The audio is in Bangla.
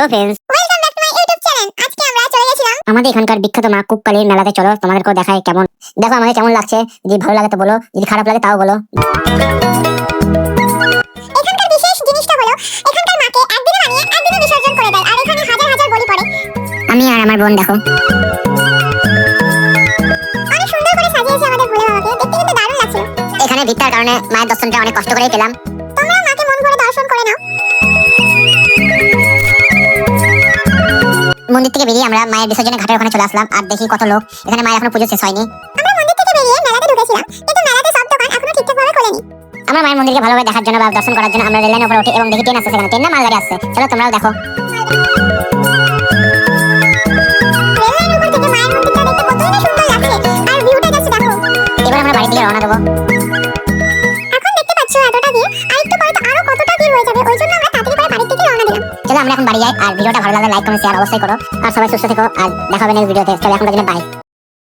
তো friends welcome back to my YouTube channel. আজকে আমরা চলে গেছিলাম আমাদের এখানকার বিখ্যাত মা কুককালীর মেলাতে। চলো তোমাদেরকেও দেখাই কেমন। দেখো আমাদের কেমন লাগছে, যদি ভালো লাগে তো বলো, যদি খারাপ লাগে তাও বলো। এখানকার বিশেষ জিনিসটা হলো এখানকার মাকে একদিনে বানিয়ে একদিনে বিসর্জন করে দেয়, আর এখানে হাজার হাজার বলি পড়ে। আমি আর আমার বোন দেখো অনেক সুন্দর করে সাজিয়েছে আমাদের ভোলে বাবাকে, দেখতে কিন্তু দারুণ লাগছিল। এখানে ভিড়টার কারণে মায়ের দর্শনটা অনেক কষ্ট করেই পেলাম। তোমরা মাকে মন ভরে দর্শন করে নাও। মন্দির থেকে বেরিয়ে আমরা মায়ের বিসর্জনের ঘাটের ওখানে চলে আসলাম, আর দেখি কত লোক। এখানে মায়ের এখনো পুজো শেষ হয়নি। আমরা মন্দির থেকে বেরিয়ে মেলাতে ঢুকেছিলাম, কিন্তু মেলাতে সব দোকান এখনো ঠিকঠাকভাবে খোলেনি। আমরা মায়ের মন্দিরকে ভালোভাবে দেখার জন্য বা দর্শন করার জন্য আমরা রেল লাইনের উপরে উঠি এবং দেখি ট্রেন আসছে, সেখানে ট্রেন না মালগাড়ি আসছে। চলো তোমরাও দেখো। রেল লাইনের উপর থেকে মায়ের মন্দিরটা দেখতে কতই না সুন্দর লাগছে, আর ভিউটা জাস্ট দেখো। এবার আমরা বাড়ি থেকে রওনা দেবো। এখন দেখতে পাচ্ছ এতটা ভিড়, আর একটু পরে তো আরো কতটা ভিড় হয়ে যাবে, ওই জন্য আমরা তাড়াতাড়ি করে বাড়ি থেকে রওনা দিলাম। চলো আমরা এখন বাড়ি যাই, আর ভিডিওটা ভালো লাগলে লাইক কমেন্ট শেয়ার অবশ্যই করো। আর সবাই সুস্থ থেকো, আর দেখা হবে নেক্সট ভিডিওতে। চলো এখন বাই।